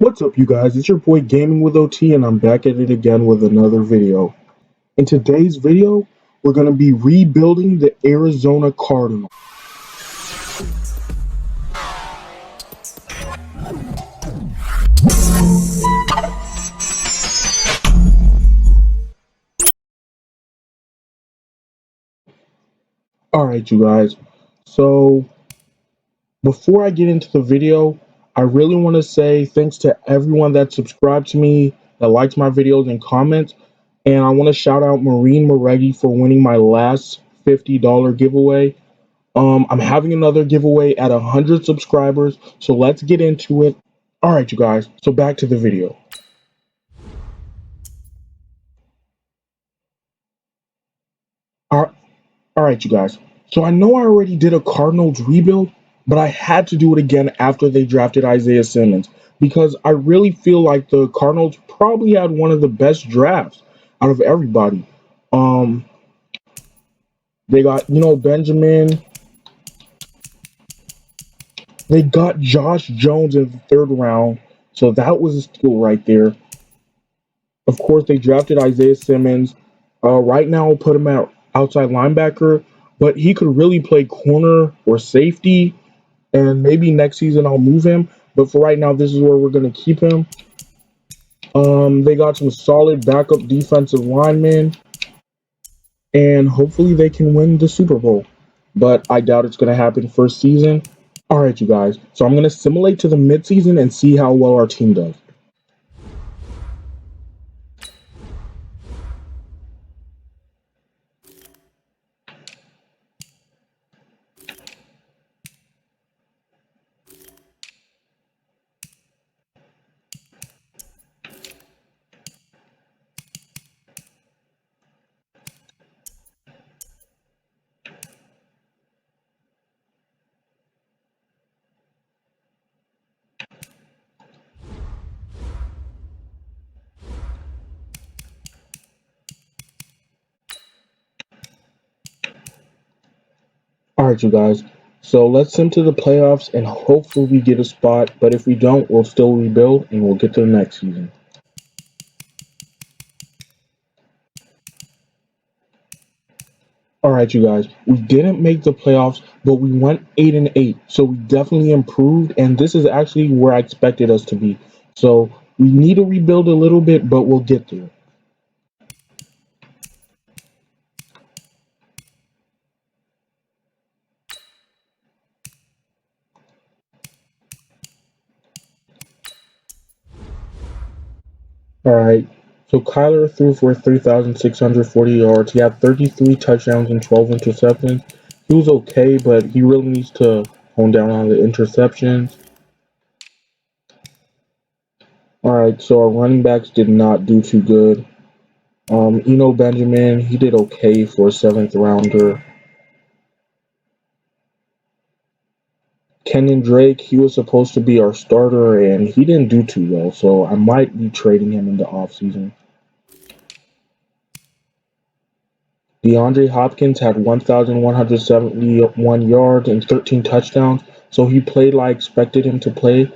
What's up, you guys? It's your boy Gaming with OT, and I'm back at it again with another video. In today's video, we're going to be rebuilding the Arizona Cardinals. Alright, you guys. So, before I get into the video, I really want to say thanks to everyone that subscribed to me, that likes my videos and comments. And I want to shout out Maureen Moreggi for winning my last $50 giveaway. I'm having another giveaway at 100 subscribers, so let's get into it. All right, you guys, so back to the video. All right, you guys. So I know I already did a Cardinals rebuild, but I had to do it again after they drafted Isaiah Simmons because I really feel like the Cardinals probably had one of the best drafts out of everybody. Um, they got, Benjamin. They got Josh Jones in the third round, so that was a steal right there. Of course, they drafted Isaiah Simmons. Right now, I'll put him at outside linebacker, but he could really play corner or safety, and maybe next season I'll move him. But for right now, this is where we're going to keep him. They got some solid backup defensive linemen, and hopefully they can win the Super Bowl. But I doubt it's going to happen first season. All right, you guys. So I'm going to simulate to the midseason and see how well our team does. Alright, you guys. So let's enter the playoffs and hopefully we get a spot. But if we don't, we'll still rebuild and we'll get to the next season. Alright, you guys. We didn't make the playoffs, but we went 8-8. So we definitely improved. And this is actually where I expected us to be. So we need to rebuild a little bit, but we'll get there. Alright. So Kyler threw for 3,640 yards. He had 33 touchdowns and 12 interceptions. He was okay, but he really needs to hone down on the interceptions. Alright, so our running backs did not do too good. Benjamin, he did okay for a 7th rounder. Kenyon Drake, he was supposed to be our starter, and he didn't do too well, so I might be trading him in the offseason. Deandre Hopkins had 1,171 yards and 13 touchdowns, so he played like I expected him to play.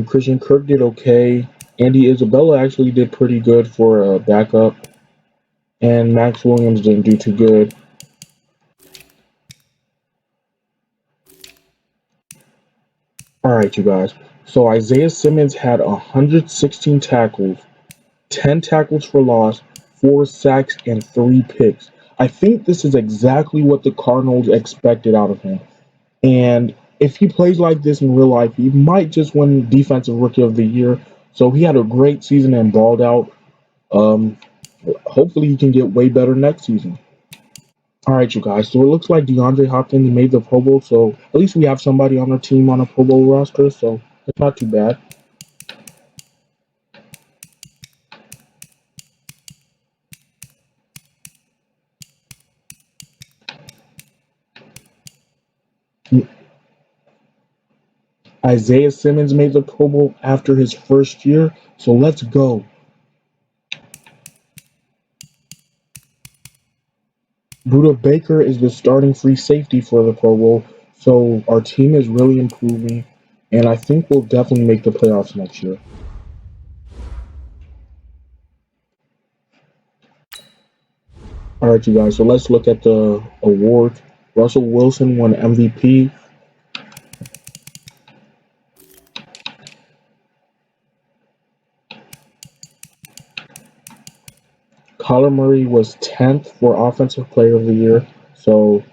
Christian Kirk did okay. Andy Isabella actually did pretty good for a backup. And Max Williams didn't do too good. Alright, you guys. So Isaiah Simmons had 116 tackles, 10 tackles for loss, 4 sacks, and 3 picks. I think this is exactly what the Cardinals expected out of him. And if he plays like this in real life, he might just win Defensive Rookie of the Year. So he had a great season and balled out. Hopefully he can get way better next season. Alright, you guys. So it looks like DeAndre Hopkins made the Pro Bowl. So at least we have somebody on our team on a Pro Bowl roster. So it's not too bad. Isaiah Simmons made the Pro Bowl after his first year. So let's go. Buda Baker is the starting free safety for the Pro Bowl. So our team is really improving. and I think we'll definitely make the playoffs next year. All right, you guys. So let's look at the awards. Russell Wilson won MVP. Kyler Murray was 10th for Offensive Player of the Year. So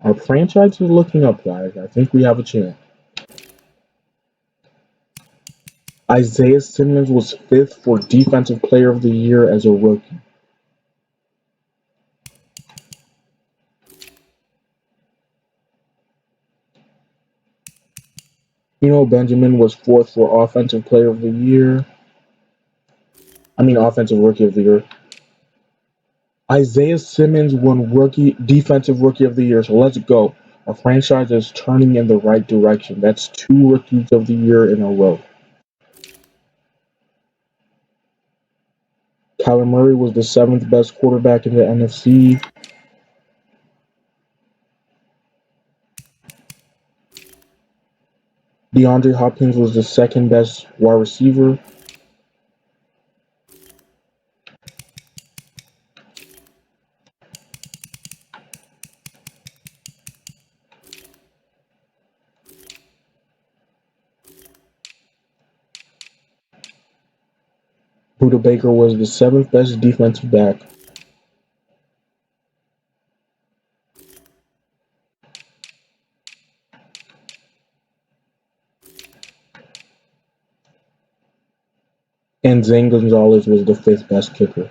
our franchise is looking up, guys. I think we have a chance. Isaiah Simmons was 5th for Defensive Player of the Year as a rookie. Benjamin was 4th for Offensive Player of the Year. Offensive Rookie of the Year. Isaiah Simmons won Defensive Rookie of the Year. So let's go. Our franchise is turning in the right direction. That's 2 Rookies of the Year in a row. Kyler Murray was the 7th best quarterback in the NFC. DeAndre Hopkins was the 2nd best wide receiver. Buda Baker was the 7th best defensive back. And Zane Gonzalez was the 5th best kicker.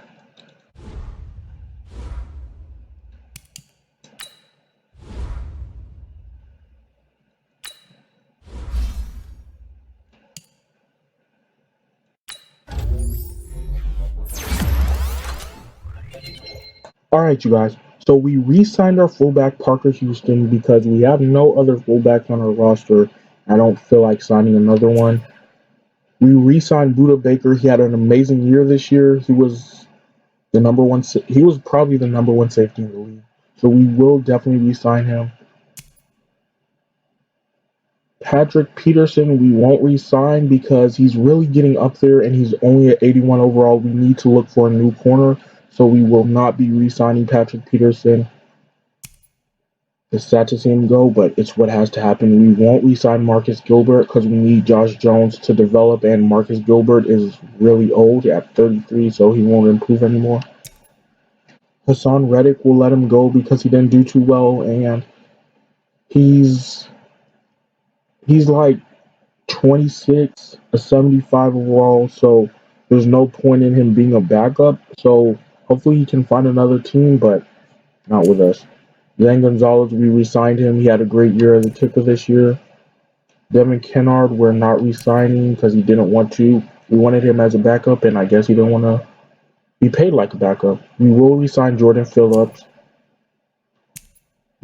All right, you guys. So we re-signed our fullback Parker Houston because we have no other fullbacks on our roster. I don't feel like signing another one. We re-signed Buda Baker. He had an amazing year this year. He was the number one. He was probably the number one safety in the league. So we will definitely re-sign him. Patrick Peterson, we won't re-sign because he's really getting up there and he's only at 81 overall. We need to look for a new corner. So we will not be re-signing Patrick Peterson. It's sad to see him go, but it's what has to happen. We won't re-sign Marcus Gilbert because we need Josh Jones to develop, and Marcus Gilbert is really old at 33, so he won't improve anymore. Hassan Reddick will let him go because he didn't do too well, and he's like 26, a 75 overall, so there's no point in him being a backup. So hopefully he can find another team, but not with us. Zane Gonzalez, we re-signed him. He had a great year as a kicker this year. Devin Kennard, we're not re-signing because he didn't want to. We wanted him as a backup, and I guess he didn't want to be paid like a backup. We will re-sign Jordan Phillips.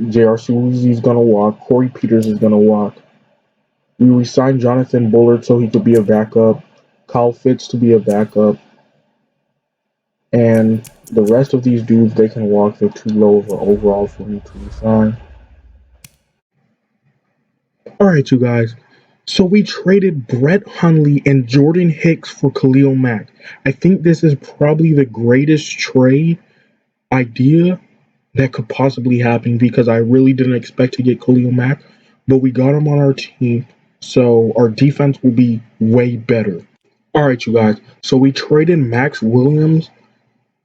J.R. Suzy's going to walk. Corey Peters is going to walk. We re-signed Jonathan Bullard so he could be a backup. Kyle Fitz to be a backup. And the rest of these dudes, they can walk. They're too low of an overall for me to re-sign. All right, you guys. So we traded Brett Hundley and Jordan Hicks for Khalil Mack. I think this is probably the greatest trade idea that could possibly happen because I really didn't expect to get Khalil Mack, but we got him on our team, so our defense will be way better. All right, you guys. So we traded Max Williams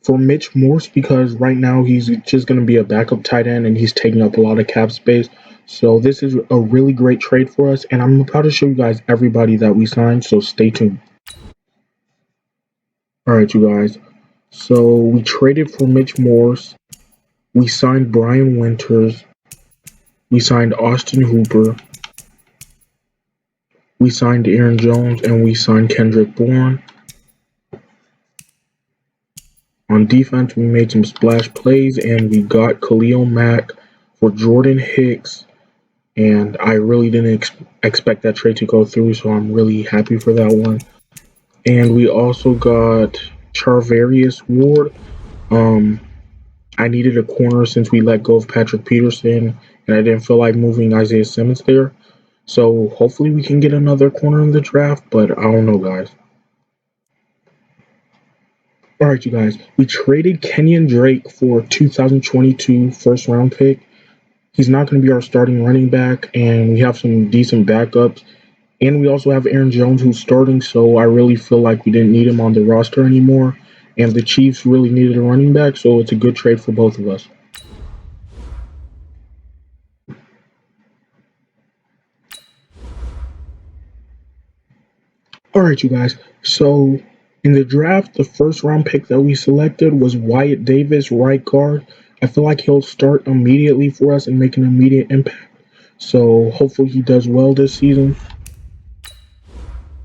for Mitch Morse because right now he's just going to be a backup tight end and he's taking up a lot of cap space. So this is a really great trade for us, and I'm about to show you guys everybody that we signed, so stay tuned. All right, you guys. So we traded for Mitch Morse. We signed Brian Winters. We signed Austin Hooper. We signed Aaron Jones, and we signed Kendrick Bourne. On defense, we made some splash plays, and we got Khalil Mack for Jordan Hicks. And I really didn't expect that trade to go through, so I'm really happy for that one. And we also got Charvarius Ward. I needed a corner since we let go of Patrick Peterson, and I didn't feel like moving Isaiah Simmons there. So hopefully we can get another corner in the draft, but I don't know, guys. All right, you guys. We traded Kenyon Drake for 2022 first round pick. He's not going to be our starting running back, and we have some decent backups. And we also have Aaron Jones who's starting, so I really feel like we didn't need him on the roster anymore. And the Chiefs really needed a running back, so it's a good trade for both of us. All right, you guys. So in the draft, the first round pick that we selected was Wyatt Davis, right guard. I feel like he'll start immediately for us and make an immediate impact. So hopefully he does well this season.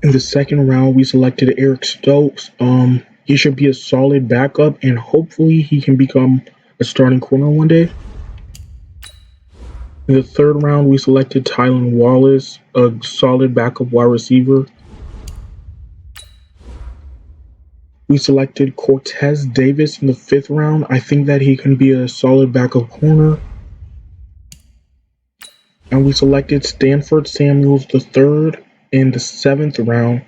In the second round, we selected Eric Stokes. He should be a solid backup, and hopefully he can become a starting corner one day. In the third round, we selected Tylan Wallace, a solid backup wide receiver. We selected Cortez Davis in the fifth round. I think that he can be a solid backup corner. And we selected Stanford Samuels the third in the seventh round.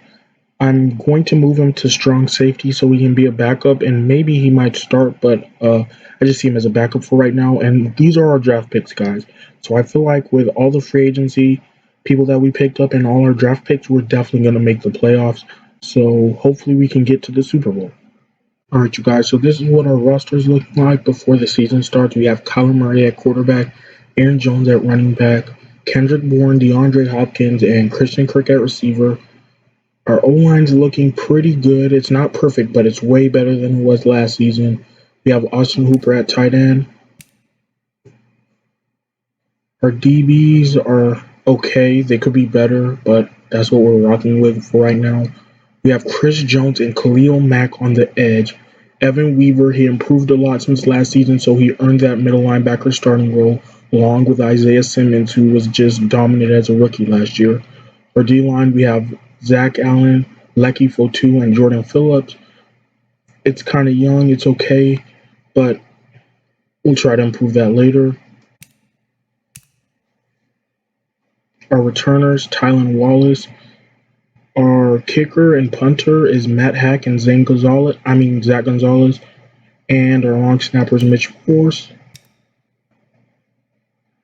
I'm going to move him to strong safety so he can be a backup, and maybe he might start, but I just see him as a backup for right now. And these are our draft picks, guys. So I feel like with all the free agency people that we picked up and all our draft picks, we're definitely going to make the playoffs. So hopefully we can get to the Super Bowl. All right, you guys. So this is what our roster is looking like before the season starts. We have Kyler Murray at quarterback, Aaron Jones at running back, Kendrick Bourne, DeAndre Hopkins, and Christian Kirk at receiver. Our O-line's looking pretty good. It's not perfect, but it's way better than it was last season. We have Austin Hooper at tight end. Our DBs are okay. They could be better, but that's what we're rocking with for right now. We have Chris Jones and Khalil Mack on the edge. Evan Weaver, he improved a lot since last season, so he earned that middle linebacker starting role, along with Isaiah Simmons, who was just dominant as a rookie last year. For D-line, we have Zach Allen, Lecky Fotu, and Jordan Phillips. It's kind of young. It's okay, but we'll try to improve that later. Our returners, Tylan Wallace. Our kicker and punter is Matt Hack and Zach Gonzalez. And our long snappers, Mitch Force.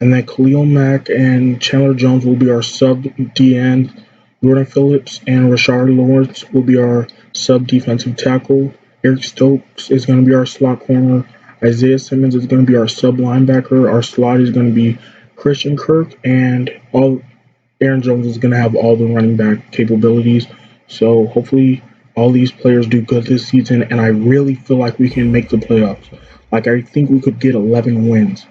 And then Khalil Mack and Chandler Jones will be our sub D end. Jordan Phillips and Rashard Lawrence will be our sub defensive tackle. Eric Stokes is going to be our slot corner. Isaiah Simmons is going to be our sub linebacker. Our slot is going to be Christian Kirk, and Aaron Jones is going to have all the running back capabilities. So hopefully all these players do good this season, and I really feel like we can make the playoffs. Like, I think we could get 11 wins.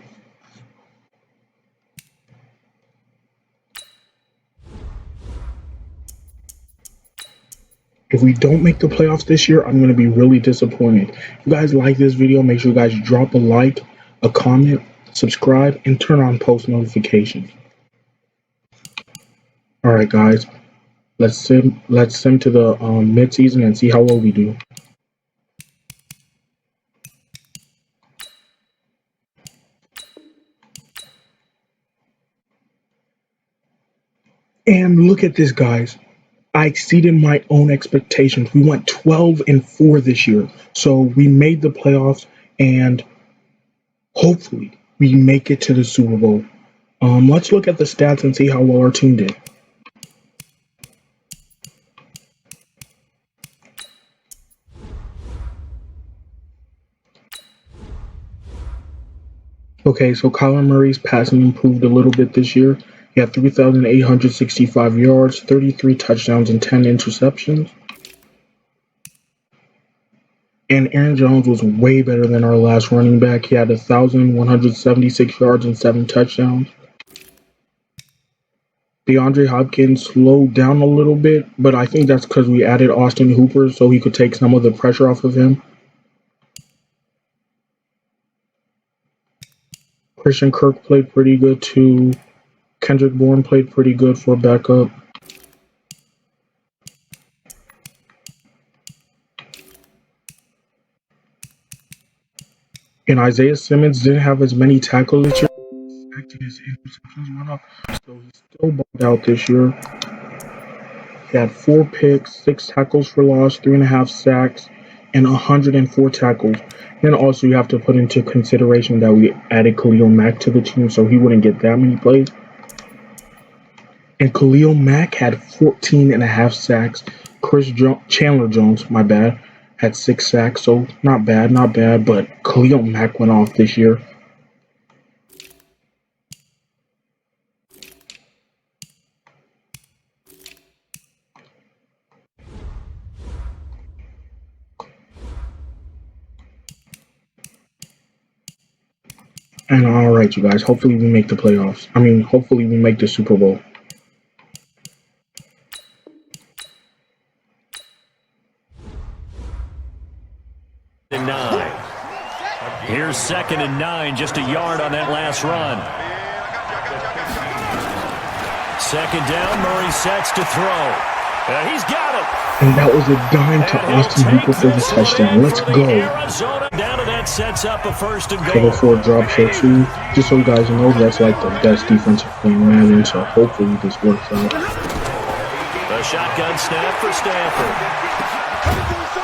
If we don't make the playoffs this year, I'm going to be really disappointed. If you guys like this video, make sure you guys drop a like, a comment, subscribe, and turn on post notifications. All right, guys, let's sim to the mid-season and see how well we do. And look at this, guys. I exceeded my own expectations. We went 12-4 this year. So we made the playoffs, and hopefully we make it to the Super Bowl. Let's look at the stats and see how well our team did. Okay, so Kyler Murray's passing improved a little bit this year. He had 3,865 yards, 33 touchdowns, and 10 interceptions. And Aaron Jones was way better than our last running back. He had 1,176 yards and 7 touchdowns. DeAndre Hopkins slowed down a little bit, but I think that's because we added Austin Hooper so he could take some of the pressure off of him. Christian Kirk played pretty good too. Kendrick Bourne played pretty good for backup. And Isaiah Simmons didn't have as many tackles this year. I expect his interceptions went up. So he's still balled out this year. He had 4 picks, 6 tackles for loss, 3.5 sacks, and 104 tackles. And also you have to put into consideration that we added Khalil Mack to the team, so he wouldn't get that many plays. And Khalil Mack had 14.5 sacks. Chandler Jones, my bad, had 6 sacks, so not bad, but Khalil Mack went off this year. And all right, you guys, hopefully we make the playoffs. I mean, hopefully we make the Super Bowl. And 9. Here's 2nd and 9, just a yard on that last run. 2nd down, Murray sets to throw. He's got it. And that was a dime to Austin Hooper for the touchdown. Let's go. Arizona down to that sets up a 1st and goal. They go for a drop shot too. Just so you guys know, that's like the best defensive play in Madden, so hopefully this works out. The shotgun snap for Stanford.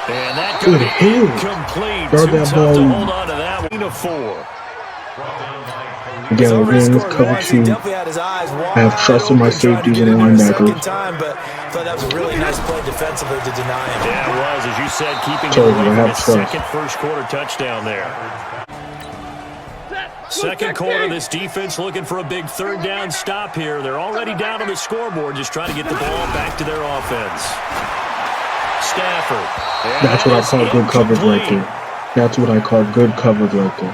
And that good hit. Complete. Guard that ball. To hold on to that one. 4. Again, we're going with cover 2. I have trust in my safeties and linebackers. That was a really nice play defensively to deny him. Yeah, it was, as you said, keeping it away from his second first-quarter touchdown there. Second quarter, this defense looking for a big 3rd down stop here. They're already down on the scoreboard, just trying to get the ball back to their offense. Stafford. That's what I call good coverage right there. That's what I call good coverage right there.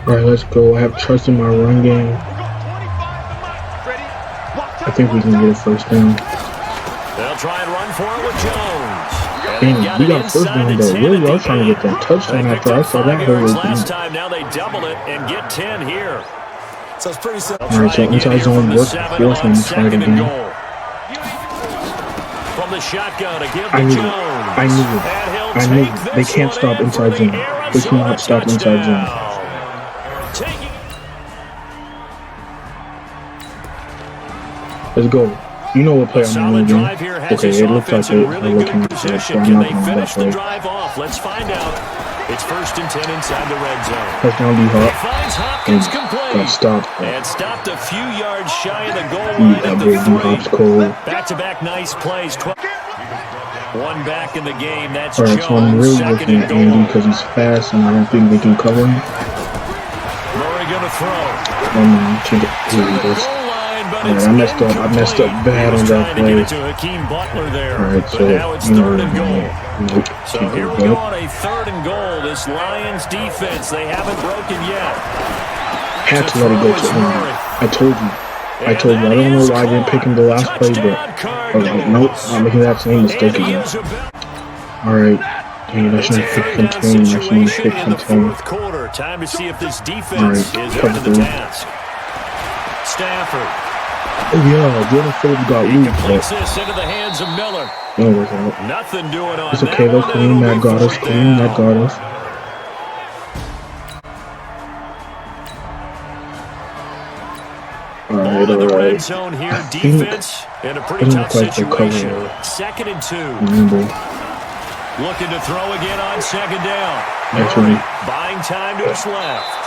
All right, let's go. I have trust in my run game. I think we can get a 1st down. They'll try and run for it with Jones. Dang, we got 1st down though. Really, I was trying to get that touchdown after I saw that hole. Last time, now they double it and get 10 here. So it's pretty simple. All right, so inside zone work. Force them to try it again. From the shotgun to give I to knew Jones. it. I knew it. They can't stop inside zone. They cannot stop inside zone. Let's go. You know what play I'm going to do. Okay, it looks like they're looking at that, so I'm not going to that play. Let's find out. It's 1st and 10 inside the red zone. Touchdown D-Hop. Hopkins Got stopped. And stopped a few yards shy of the goal line That of the big D-Hop's cold. Back-to-back nice plays. 1 back in the game. That's Alright, so I'm really looking at Andy because he's fast and I don't think they can cover him. Murray gonna throw. Oh man, I messed up bad on that play. Alright, so you know, so here we go on a 3rd and goal. This Lions defense, they haven't broken yet. Had to let it go to Andy. I told you. I don't know why I didn't pick him the last play, but I was like, nope, I'm making that same mistake again. Alright. Dang, that shouldn't pick from 10. That shouldn't pick from 10. Time to see if this defense is up to the task. Stafford. Oh yeah, Jordan Phillips got loose, but this into the hands of Miller. It'll work out. Nothing doing on it's okay though, Khalil Mack got us. Khalil Mack got us. Alright. I think in a pretty tough situation. 2nd and 2. Looking to throw again on 2nd down. Actually, buying time to his left.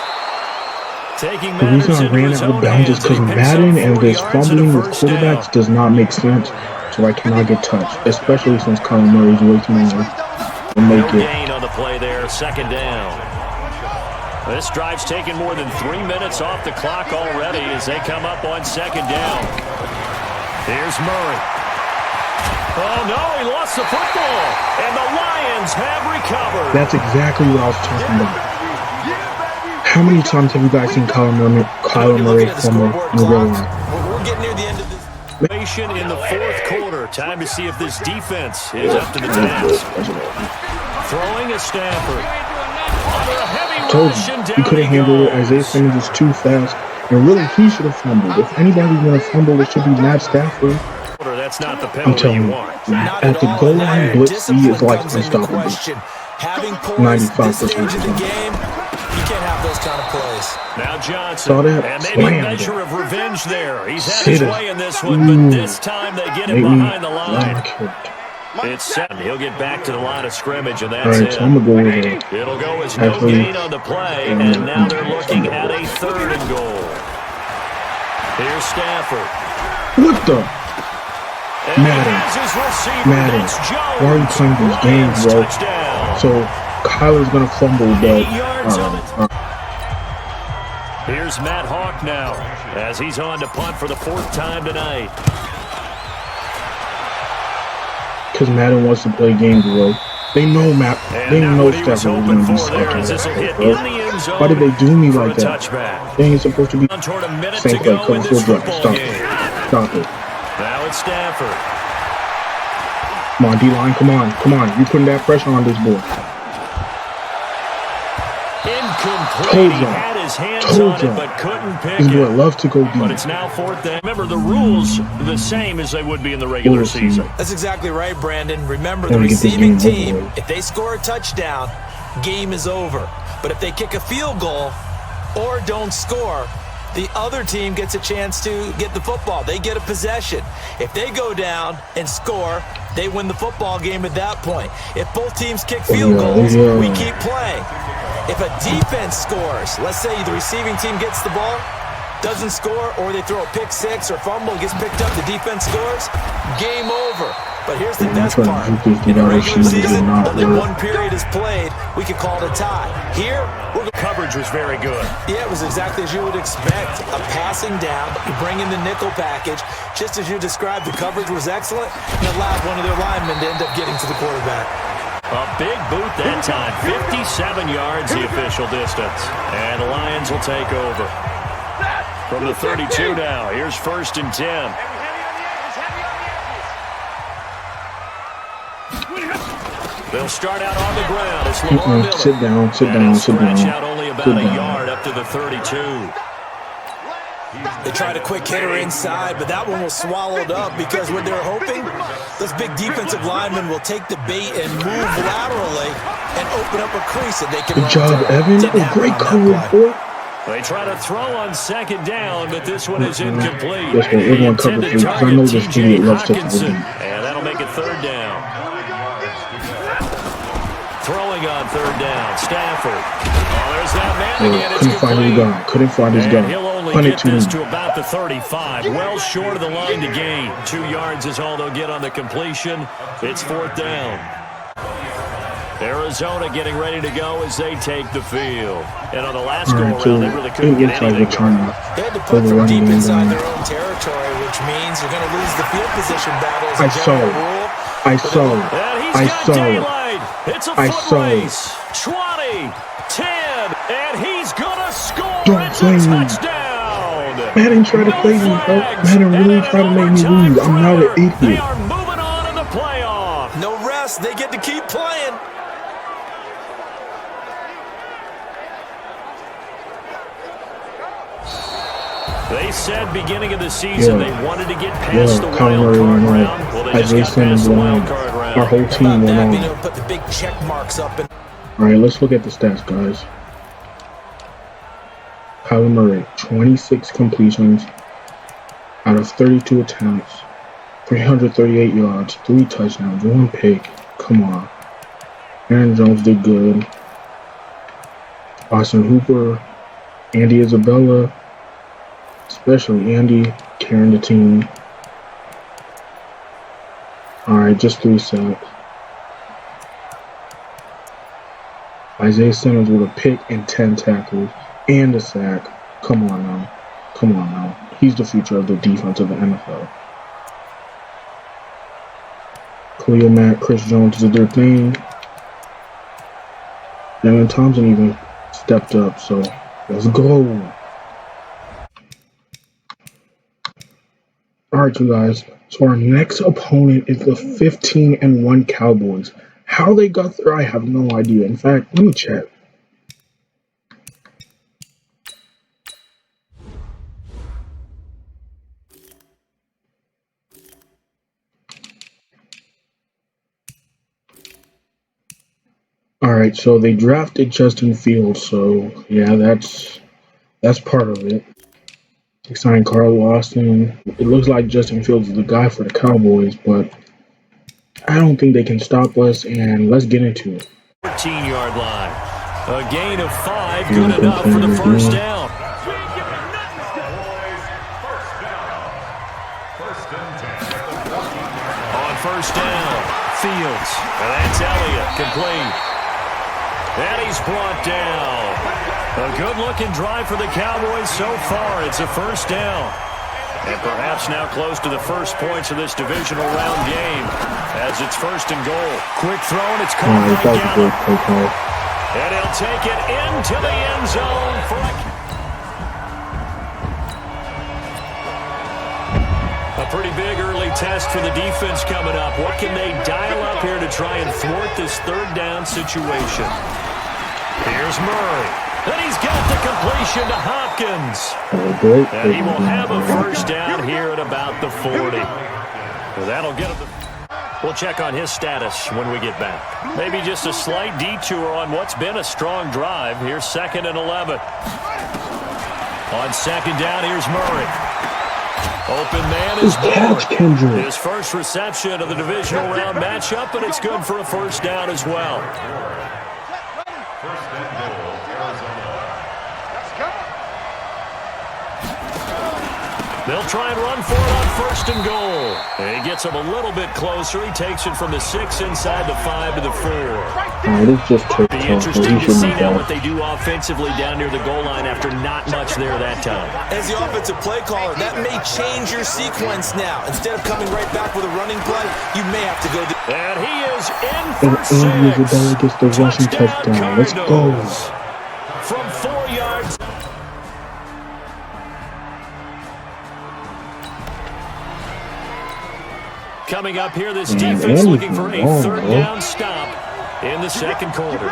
Taking the reason I ran out of bounds is because Madden and this fumbling with quarterbacks does not make sense, so I cannot get touched, especially since Kyler Murray's way too long to make it. Gain on the play there, 2nd down. This drive's taken more than 3 minutes off the clock already as they come up on 2nd down. Here's Murray. Oh no, he lost the football, and the Lions have recovered. That's exactly what I was talking about. How many times have you guys seen Kyler Murray fumble in real life? We're getting near the end of this. In the 4th quarter, time to see if this defense is up to the task. Throwing a Stafford. I told you, he couldn't handle it. Isaiah Simmons is too fast, and really, he should have fumbled. If anybody's going to fumble, it should be Matt Stafford. That's not the I'm telling you, at the goal line, blitz, he is like unstoppable. 95% of the game. You can't have love those kind of plays. Now Johnson, Saw that? and maybe a Slammed measure it. of revenge there. He's had Hit his it. way in this one, but this time they get him Make me behind the line. like it. It's 7. He'll get back to the line of scrimmage, and All that's right, it. so I'm gonna go with it. It'll go as no Actually, gain on the play, and now they're looking at a 3rd and goal. Here's Stanford. What the? Madden. Madden. Why are you playing these games, bro? So Kyler's gonna fumble, but here's Matt Hawk now, as he's on to punt for the 4th time tonight. because Madden wants to play games, bro. They know they know Stafford was gonna be sucking, bro. Why did they do me like that? They ain't supposed to be same play, cover 4 drop. Stop it. Stop it. Now it's Stanford. Come on, D-line, come on, come on. You putting that pressure on this boy. Incomplete. He had his hands on it, but couldn't pick this boy it. loves to go deep. But it's now 4th down. Remember, the rules the same as they would be in the regular season. That's exactly right, Brandon. Remember, the receiving team, if they score a touchdown, game is over. But if they kick a field goal or don't score, the other team gets a chance to get the football. They get a possession. If they go down and score, they win the football game at that point. If both teams kick field goals, we keep playing. If a defense scores, let's say the receiving team gets the ball, doesn't score, or they throw a pick 6 or fumble, gets picked up, the defense scores, game over. But here's the best part. In the regular season, only 1 period is played. We could call it a tie. Here, coverage was very good. Yeah, it was exactly as you would expect. A passing down, you bring in the nickel package. Just as you described, the coverage was excellent and allowed one of their linemen to end up getting to the quarterback. A big boot that time. 57 yards the official distance. And the Lions will take over. From the 32 now, here's 1st and 10. They'll start out on the ground. It's Lamar Miller. Sit down, sit down, sit down. Stretch out only about a yard up to the 32. They tried a quick hitter inside, but that one was swallowed up because what they're hoping, those big defensive linemen will take the bait and move laterally and open up a crease that they can run. Good job, Evan. A great cover, boy. They try to throw on 2nd down, but this one is incomplete. Yes, well, everyone covered it because I know this idiot loves to throw. And that'll make it 3rd down. Throwing on 3rd down, Stanford. Oh, there's that man again. Couldn't find his guy. Couldn't find his guy. He'll only get this to about the 35. Well short of the line to gain. 2 yards is all they'll get on the completion. It's 4th down. Arizona getting ready to go as they take the field. And on the last go-around, they really couldn't get anything. They had to put from deep inside their own territory, which means you're going to lose the field position battle as a general rule. I saw it. It's a foot race. 20, 10, and he's going to score. It's a touchdown. Madden tried to play me, bro. Madden really tried to make me lose. I'm not an idiot. They are moving on in the playoff. No rest. They get to keep playing. They said beginning of the season they wanted to get past the wild card round. Well, they just got past the wild card round. Our whole team went on. Put the big check marks up. All right, let's look at the stats, guys. Khalil Murray, 26 completions out of 32 attempts, 338 yards, 3 touchdowns, 1 pick. Come on. Aaron Jones did good. Austin Hooper, Andy Isabella, especially Andy carrying the team. Alright, just 3 sacks. Isaiah Simmons with a pick and 10 tackles and a sack. Come on now. Come on now. He's the future of the defense of the NFL. Khalil Mack, Chris Jones did their thing. Jalen Thompson even stepped up, so let's go. Alright, you guys. So our next opponent is the 15-1 Cowboys. How they got there, I have no idea. In fact, let me check. All right, so they drafted Justin Fields, so yeah, that's part of it. They signed Carl Lawson. It looks like Justin Fields is the guy for the Cowboys, but I don't think they can stop us, and let's get into it. 14-yard line. A gain of 5, good enough for the first down. On first down, Fields. And that's Elliott, complete. And he's brought down. A good-looking drive for the Cowboys so far. It's a first down. And perhaps now close to the first points of this divisional round game as it's first and goal. Quick throw, and it's caught by Gallup. And he'll take it into the end zone for a pretty big early test for the defense coming up. What can they dial up here to try and thwart this third down situation? Here's Murray. And he's got the completion to Hopkins. And he will have a first down here at about the 40. So that'll get him. We'll check on his status when we get back. Maybe just a slight detour on what's been a strong drive. Here's 2nd and 11. On second down, here's Murray. Open man is Moore. His first reception of the divisional round matchup, and it's good for a first down as well. They'll try and run for it on first and goal. And he gets him a little bit closer. He takes it from the 6 inside the 5 to the 4. It'll be interesting to see now what they do offensively down near the goal line after not much there that time. As the offensive play caller, that may change your sequence now. Instead of coming right back with a running play, you may have to go. And he is in for 6. Isabella gets the rushing touchdown. Let's go. From 4 yards. Coming up here, this defense looking for a third down stop in the second quarter.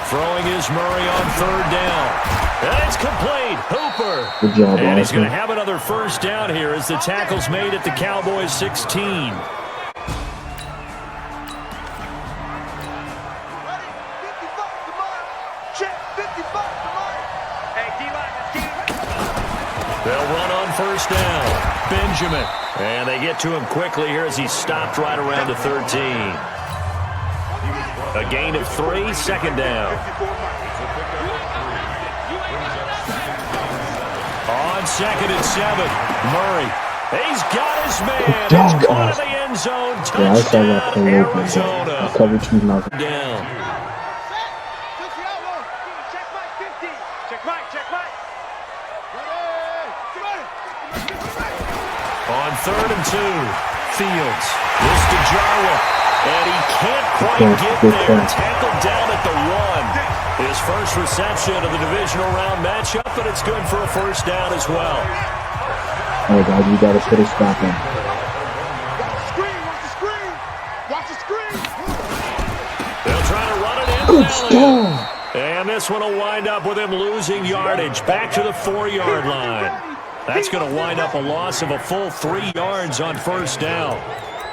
Throwing is Murray on third down. And it's complete. Hooper. Good job, and he's going to have another first down here as the tackle's made at the Cowboys 16. They'll run on first down. Benjamin. And they get to him quickly here as he's stopped right around the 13. A gain of 3, second down. On 2nd and 7, Murray. He's got his man. It's caught in the end zone. Touchdown, Arizona. Down. On 3rd and 2, Fields. This to Jarwell. And he can't quite get there. Tackled down at the 1. His first reception of the divisional round matchup, but it's good for a first down as well. All right, guys, we got to put a stop in. Watch the screen. They'll try to run it in. Good stop. And this one will wind up with him losing yardage back to the 4-yard line. That's going to wind up a loss of a full 3 yards on first down.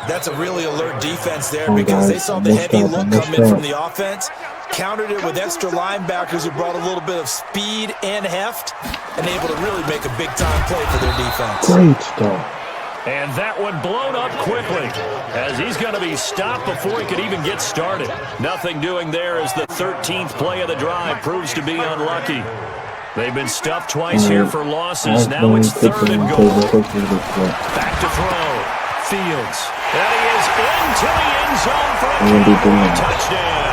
That's a really alert defense there because they saw the heavy look come in from the offense, countered it with extra linebackers who brought a little bit of speed and heft, and able to really make a big-time play for their defense. Great stuff. And that one blown up quickly as he's going to be stopped before he could even get started. Nothing doing there as the 13th play of the drive proves to be unlucky. They've been stuffed twice here for losses. Now it's 3rd and goal. Back to throw. Fields. And he is into the end zone for a touchdown.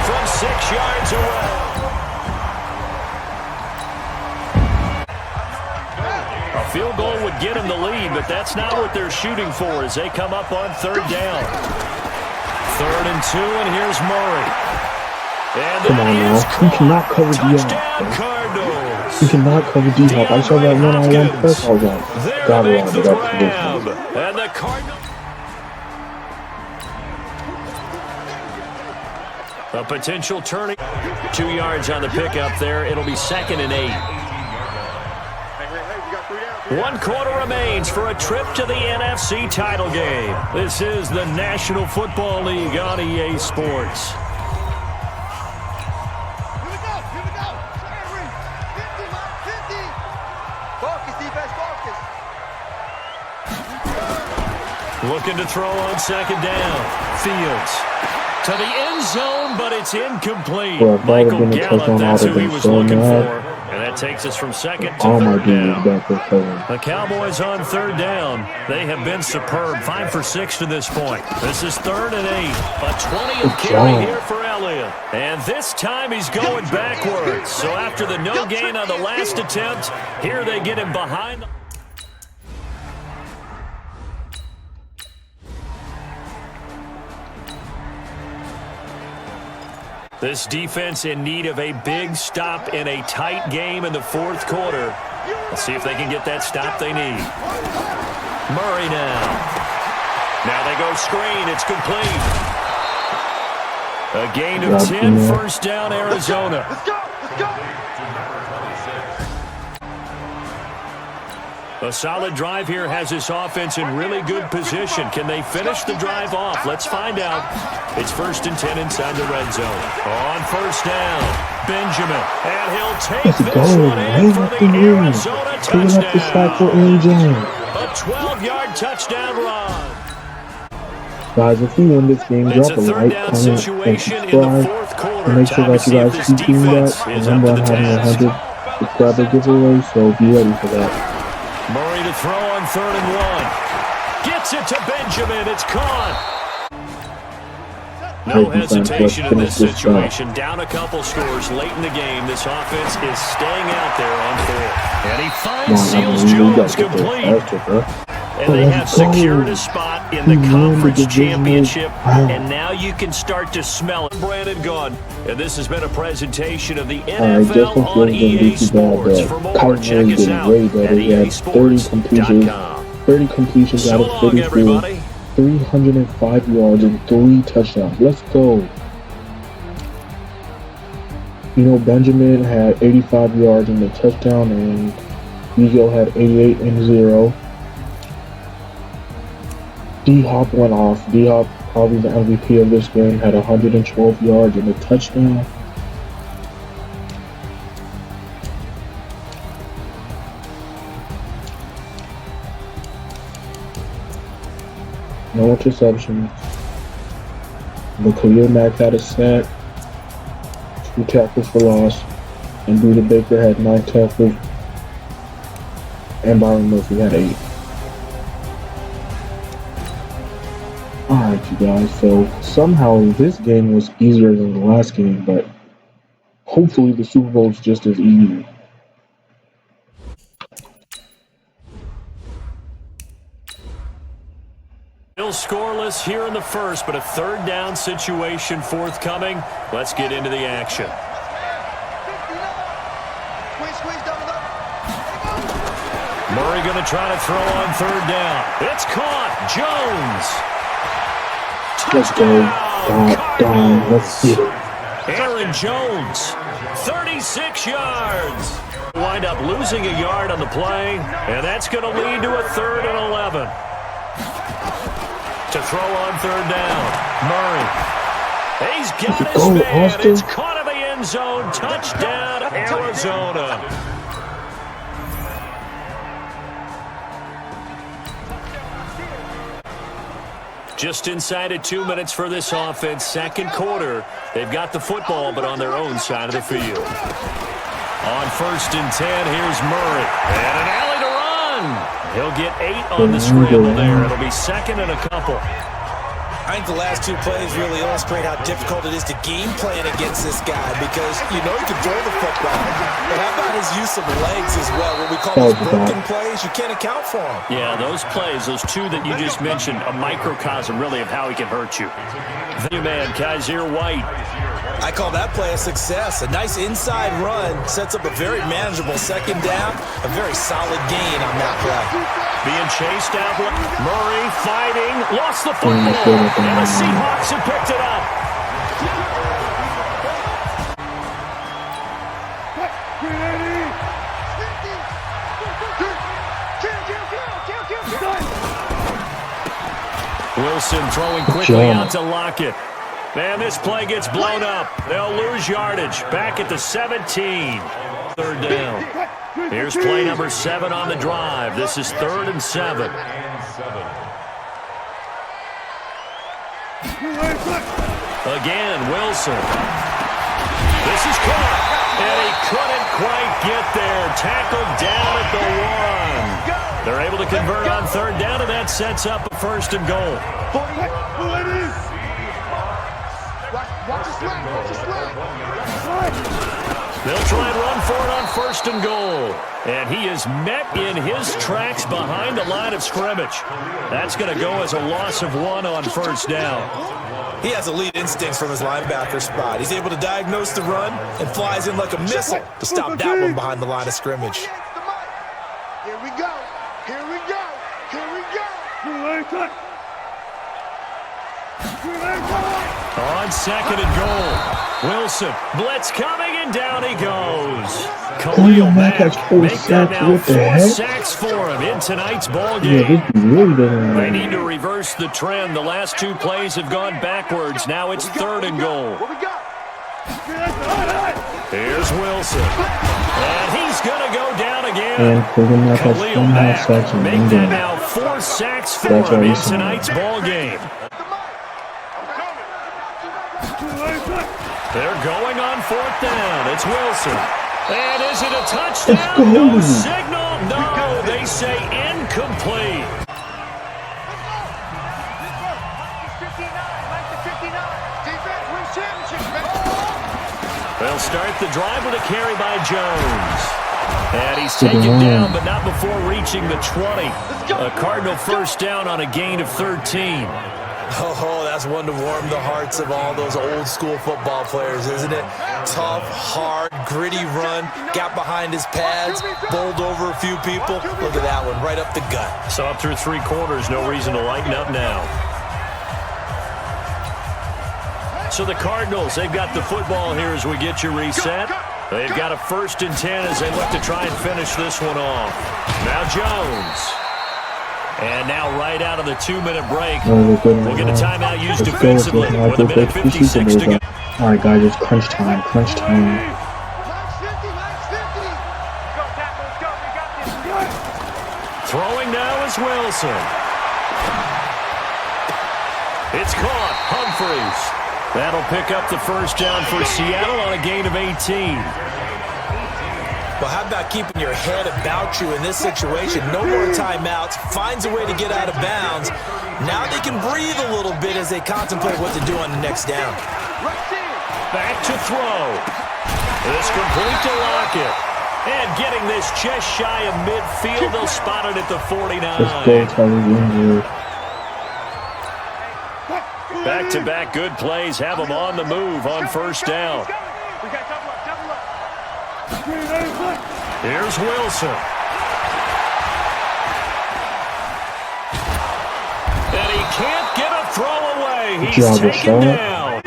From 6 yards away. A field goal would get him the lead, but that's not what they're shooting for as they come up on 3rd down. 3rd and 2, and here's Murray. And come on now. You cannot cover D-Hop. You cannot cover D-Hop. I saw that one-on-one press. I was like, got it on the grab. And the Cardinals. A potential turning. 2 yards on the pickup there. It'll be 2nd and 8. Hey, you got 3 down. 1 quarter remains for a trip to the NFC title game. This is the National Football League on EA Sports. Here we go. 50, 50. Focus, defense, focus. Looking to throw on second down. Fields to the end zone, but it's incomplete. Michael Gallup, that's who he was looking for. And that takes us from second to third down. The Cowboys on third down. They have been superb. 5 for 6 to this point. This is 3rd and 8. A 20th carry here for Elliott. And this time he's going backwards. So after the no gain on the last attempt, here they get him behind. This defense in need of a big stop in a tight game in the 4th quarter. Let's see if they can get that stop they need. Murray now. Now they go screen. It's complete. A gain of 10, first down, Arizona. Let's go. A solid drive here has this offense in really good position. Can they finish the drive off? Let's find out. It's 1st and 10 inside the red zone. On first down, Benjamin. And he'll take this one in for the Arizona touchdown. A 12-yard touchdown run. Guys, if we win this game, drop a like, comment, and subscribe. And make sure that you guys keep doing that. Remember, I'm having a 100 subscriber giveaway, so be ready for that. Murray to throw on 3rd and 1. Gets it to Benjamin. It's caught. No hesitation in this situation. Down a couple scores late in the game. This offense is staying out there on 4th. And he finds Seals Jones complete. And they have secured a spot in the conference championship. And now you can start to smell it. Brandon Gunn. And this has been a presentation of the NFL on EA Sports. For more, check us out at easports.com. 30 completions out of 34. 305 yards and 3 touchdowns. Let's go. You know, Benjamin had 85 yards in the touchdown, and Eagle had 88 and 0. D-Hop went off. D-Hop, probably the MVP of this game, had 112 yards and a touchdown. No interceptions. But Khalil Mack had a sack, 2 tackles for loss, and Buda Baker had 9 tackles, and Byron Murphy had 8. Alright, you guys, so somehow this game was easier than the last game, but hopefully the Super Bowl is just as easy. Still scoreless here in the 1st, but a 3rd down situation forthcoming. Let's get into the action. Murray going to try to throw on 3rd down. It's caught. Jones. Let's go. Down. Let's get it. Aaron Jones, 36 yards. Wind up losing a yard on the play, and that's going to lead to a 3rd and 11. To throw on 3rd down, Murray. He's got his man. Austin. It's caught in the end zone. Touchdown, Arizona. Just inside of 2 minutes for this offense. 2nd quarter. They've got the football, but on their own side of the field. On 1st and 10, here's Murray. And an alley to run. He'll get 8 on the scramble there. It'll be 2nd and a couple. I think the last 2 plays really illustrate how difficult it is to game plan against this guy because you know he can throw the football. But how about his use of legs as well? What we call those broken plays, you can't account for them. Yeah, those plays, those 2 that you just mentioned, a microcosm really of how he can hurt you. The man, Kaiser White. I call that play a success. A nice inside run sets up a very manageable 2nd down. A very solid gain on that play. Being chased out. Murray fighting. Lost the football. And the Seahawks have picked it up. Wilson throwing quickly out to Lockett. And this play gets blown up. They'll lose yardage. Back at the 17. Third down. Here's play number 7 on the drive. This is 3rd and 7. Again, Wilson. This is caught. And he couldn't quite get there. Tackled down at the 1. They're able to convert on 3rd down, and that sets up a 1st and goal. They'll try and run for it on 1st and goal. And he is met in his tracks behind the line of scrimmage. That's going to go as a loss of 1 on 1st down. He has elite instincts from his linebacker spot. He's able to diagnose the run and flies in like a missile to stop that one behind the line of scrimmage. Here we go. Here we go. Here we go. On 2nd and goal. Wilson, blitz coming, and down he goes. Khalil Mack has 4 make that sacks. now What the 4 heck? sacks for him in tonight's ball game. Yeah, this really doesn't They need to reverse the trend. The last 2 plays have gone backwards. Now it's 3rd and goal. Here's Wilson. And he's going to go down again. And Khalil Mack has Khalil 4.5 Mack sacks in make one that game. now 4 sacks for That's him what in he's saying. tonight's ball game. They're going on 4th down. It's Wilson. And is it a touchdown? No signal. No, they say incomplete. They'll start the drive with a carry by Jones. And he's taken down, but not before reaching the 20. A Cardinal 1st down on a gain of 13. Oh, that's one to warm the hearts of all those old school football players, isn't it? Tough, hard, gritty run, got behind his pads, bowled over a few people. Look at that one, right up the gut. So up through 3 quarters, no reason to lighten up now. So the Cardinals, they've got the football here as we get you reset. They've got a 1st and 10 as they look to try and finish this one off. Now Jones. And now right out of the 2-minute break, we'll get a timeout used defensively with 1:56 to go. All right, guys, it's crunch time. Crunch time. Throwing now is Wilson. It's caught. Humphries. That'll pick up the 1st down for Seattle on a gain of 18. Well, how about keeping your head about you in this situation? No more timeouts. Finds a way to get out of bounds. Now they can breathe a little bit as they contemplate what to do on the next down. Back to throw. This complete to Lockett. And getting this just shy of midfield. They'll spot it at the 49. Let's go, Tyler. Back-to-back good plays have them on the move on 1st down. Here's Wilson. And he can't get a throw away. He's taken down.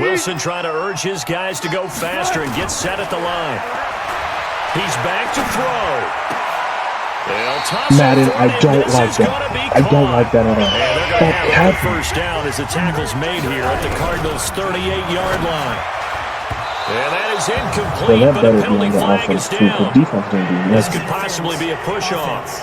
Wilson trying to urge his guys to go faster and get set at the line. He's back to throw. Madden, I don't like that. I don't like that at all. And they're going to have a 1st down as the tackle's made here at the Cardinals' 38-yard line. And that is incomplete, but a penalty flag is down. This could possibly be a push-off.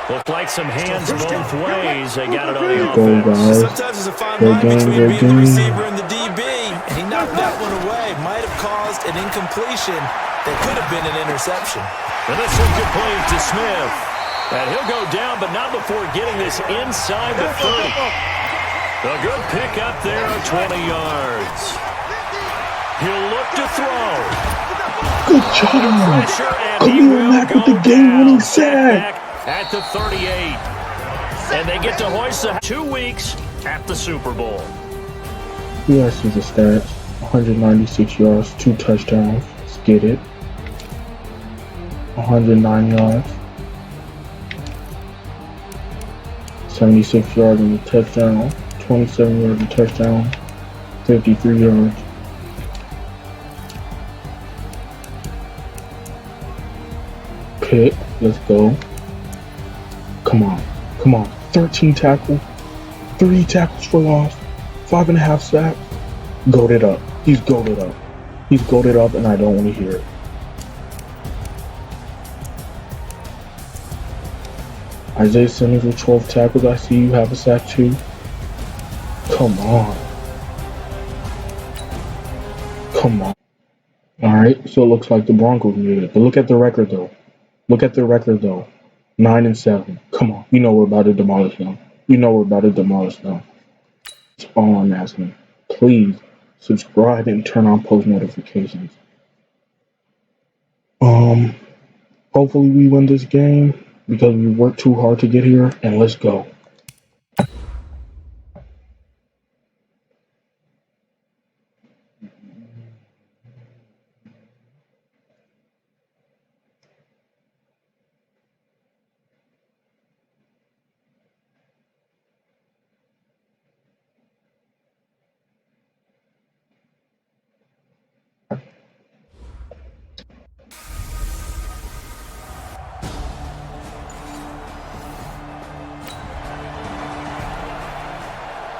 Looked like some hands both ways. They got it on the offense. Sometimes there's a fine line between being the receiver and the DB, and he knocked that one away. Might have caused an incompletion that could have been an interception. And this one complete to Smith. And he'll go down, but not before getting this inside the 30. A good pick up there of 20 yards. He'll look to throw. Good job. Khalil Mack with the game-winning sack. At the 38. And they get to hoist the 2 weeks at the Super Bowl. Yes, he's a stats. 196 yards, 2 touchdowns. Let's get it. 109 yards. 76 yards in the touchdown. 27 yards in touchdown. 53 yards. Pick. Let's go. Come on. Come on. 13 tackles. 3 tackles for loss. 5.5 sacks. Goated up. He's goated up. He's goated up, and I don't want to hear it. Isaiah Simmons with 12 tackles. I see you have a sack too. Come on. Come on. Alright, so it looks like the Broncos made it. But look at the record though. Look at the record though. 9-7. Come on. You know we're about to demolish them. You know we're about to demolish them. That's all I'm asking. Please subscribe and turn on post notifications. Hopefully we win this game because we worked too hard to get here, and let's go.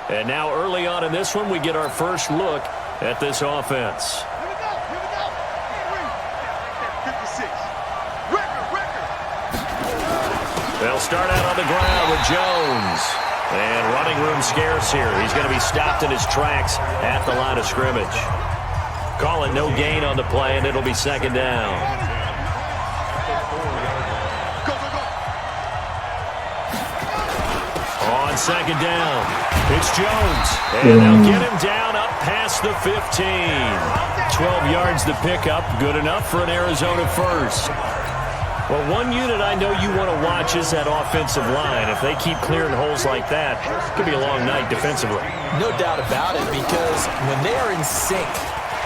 And now early on in this one, we get our first look at this offense. Here we go. 56. Record. They'll start out on the ground with Jones. And running room scarce here. He's going to be stopped in his tracks at the line of scrimmage. Call it no gain on the play, and it'll be second down. On second down, it's Jones. And they'll get him down up past the 15. 12 yards to pick up. Good enough for an Arizona first. Well, one unit I know you want to watch is that offensive line. If they keep clearing holes like that, it could be a long night defensively. No doubt about it, because when they're in sync,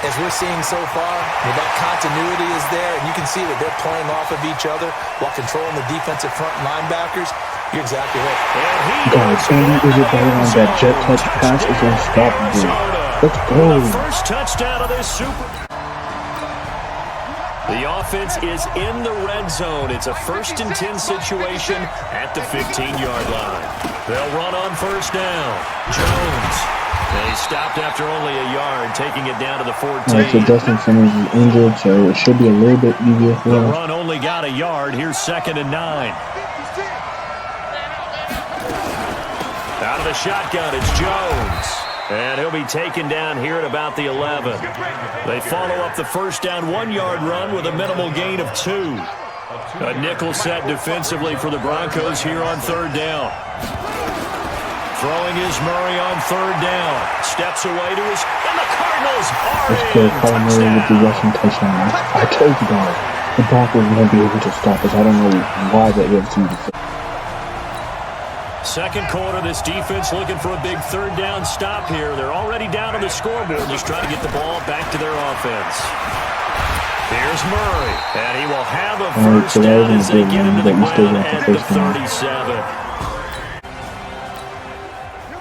as we're seeing so far, when that continuity is there, and you can see that they're playing off of each other while controlling the defensive front linebackers, you're exactly right. God, Sandy Isabella on that jet touch pass is unstoppable. Let's go. The first touchdown of this The offense is in the red zone. It's a 1st and 10 situation at the 15-yard line. They'll run on first down. Jones. And he stopped after only a yard, taking it down to the 14. Alright, so Justin Simmons is injured, so it should be a little bit easier for The us. run only got a yard. Here's 2nd and 9. Out of the shotgun, it's Jones. And he'll be taken down here at about the 11. They follow up the first down 1-yard run with a minimal gain of 2. A nickel set defensively for the Broncos here on 3rd down. Throwing is Murray on 3rd down. Steps away to his... And the Cardinals are Let's go, in. Khalil Mack with the rushing touchdown. I told you guys, the Broncos won't be able to stop us. I don't know why the AFC is. Second quarter, this defense looking for a big 3rd down stop here. They're already down on the scoreboard, just trying to get the ball back to their offense. Here's Murray, and he will have a first down as they get into the ground at the 37.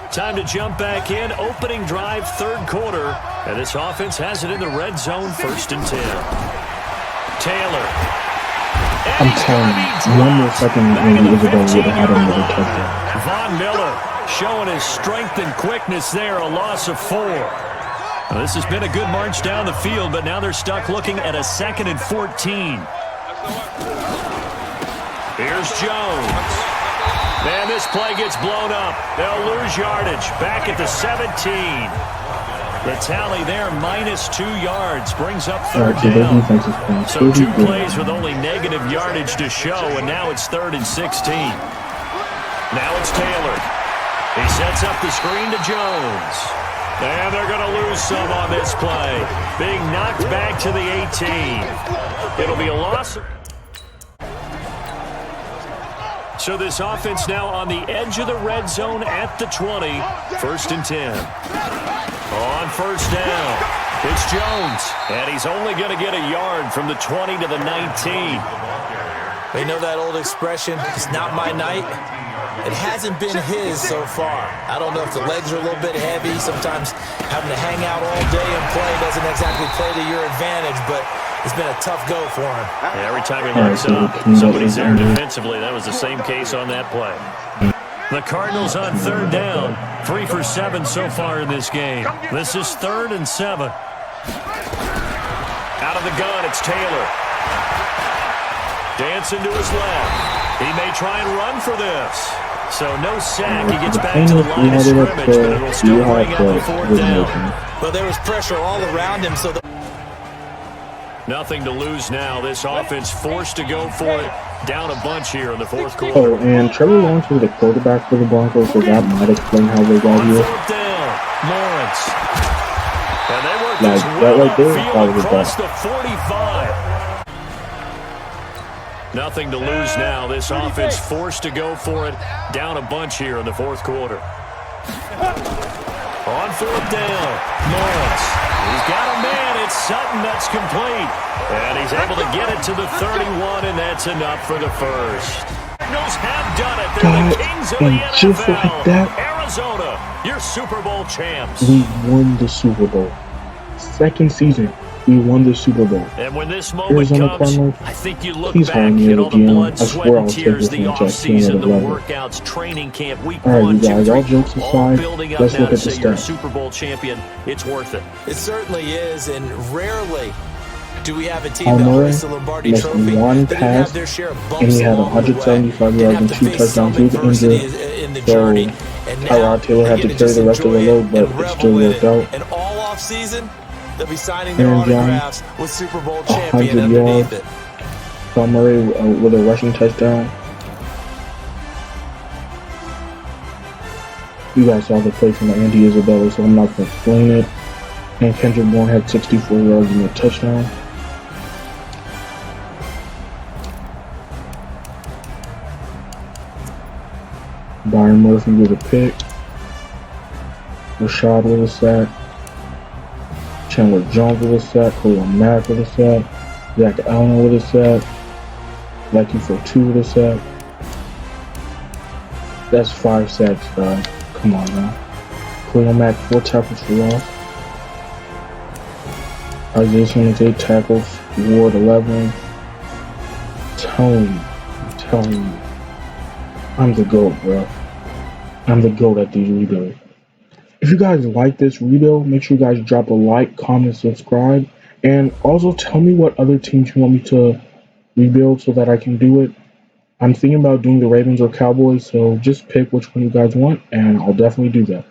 Time to jump back in. Opening drive, 3rd quarter, and this offense has it in the red zone, 1st and 10. Taylor. I'm telling you, one more second and Isabella would have had another touchdown. Von Miller showing his strength and quickness there, a loss of 4. Well, this has been a good march down the field, but now they're stuck looking at a 2nd and 14. Here's Jones. Man, this play gets blown up. They'll lose yardage back at the 17. The tally there, -2 yards, brings up 3rd down. So 2 plays with only negative yardage to show, and now it's 3rd and 16. Now it's Taylor. He sets up the screen to Jones. And they're going to lose some on this play. Being knocked back to the 18. It'll be a loss. So this offense now on the edge of the red zone at the 20. 1st and 10. On first down, it's Jones. And he's only going to get a yard from the 20 to the 19. They know that old expression, it's not my night. It hasn't been his so far. I don't know if the legs are a little bit heavy. Sometimes having to hang out all day and play doesn't exactly play to your advantage, but It's been a tough go for him. Yeah, every time he looks up, somebody's there defensively. That was the same case on that play. The Cardinals on third down. 3 for 7 so far in this game. This is 3rd and 7. Out of the gun, it's Taylor. Dancing to his left. He may try and run for this. So no sack. He gets back to the line of scrimmage, but it'll still bring up the 4th down. Well, there was pressure all around him, so nothing to lose now. This offense forced to go for it. Down a bunch here in the 4th quarter. Oh, and Trevor Lawrence was the quarterback for the Broncos, so that might explain how they got here. 4th down, Lawrence. And they worked Like, his that way right there, upfield across the 45. Nothing to lose now. This offense forced to go for it. Down a bunch here in the 4th quarter. On 4th down, Lawrence. He's got a man. It's Sutton that's complete. And he's able to get it to the 31, and that's enough for the first. Cardinals have done it. They're the kings of the NFL. Just like that, Arizona, your Super Bowl champs. we won the Super Bowl. 2nd season, we won the Super Bowl. And when this moment Arizona comes, Cardinals, I think you look please back hold me at all the again. blood, I sweat, swear I'll and take tears, this the one check offseason, the 11. workouts, training camp, week All right, 1, you 2, guys, all 3, jokes all aside, building up let's now look to at the say you're a stats. Super Bowl champion. It's worth it. it certainly is, and rarely do we have a team Paul that Murray hoists the Lombardi missed Trophy one that didn't pass, have their share of and bumps he had along the way. 175 Didn't yards have and to 2 face touchdowns. some He was adversity injured, in the so journey, and now Tyrod Taylor they had get to to carry just the rest of the enjoy load, it but and it revel still in worked it. out. And all off season, they'll be signing their Aaron Jones, autographs with Super Bowl champion 100 underneath yards. it. Paul Murray with a rushing touchdown. You guys saw the play from Andy Isabella, so I'm not going to explain it. And Kendrick Bourne had 64 yards and a touchdown. Byron Murphy with a pick. Rashad with a sack. Chandler Jones with a sack. Khalil Mack with a sack. Zach Allen with a sack. Lucky for 2 with a sack. That's 5 sacks, guys. Come on now. Khalil Mack 4 tackles for loss. Isaiah Simmons 8 tackles. Ward 11. I'm telling you. I'm the GOAT, bro. I'm the GOAT at these rebuilds. If you guys like this rebuild, make sure you guys drop a like, comment, subscribe, and also tell me what other teams you want me to rebuild so that I can do it. I'm thinking about doing the Ravens or Cowboys, so just pick which one you guys want, and I'll definitely do that.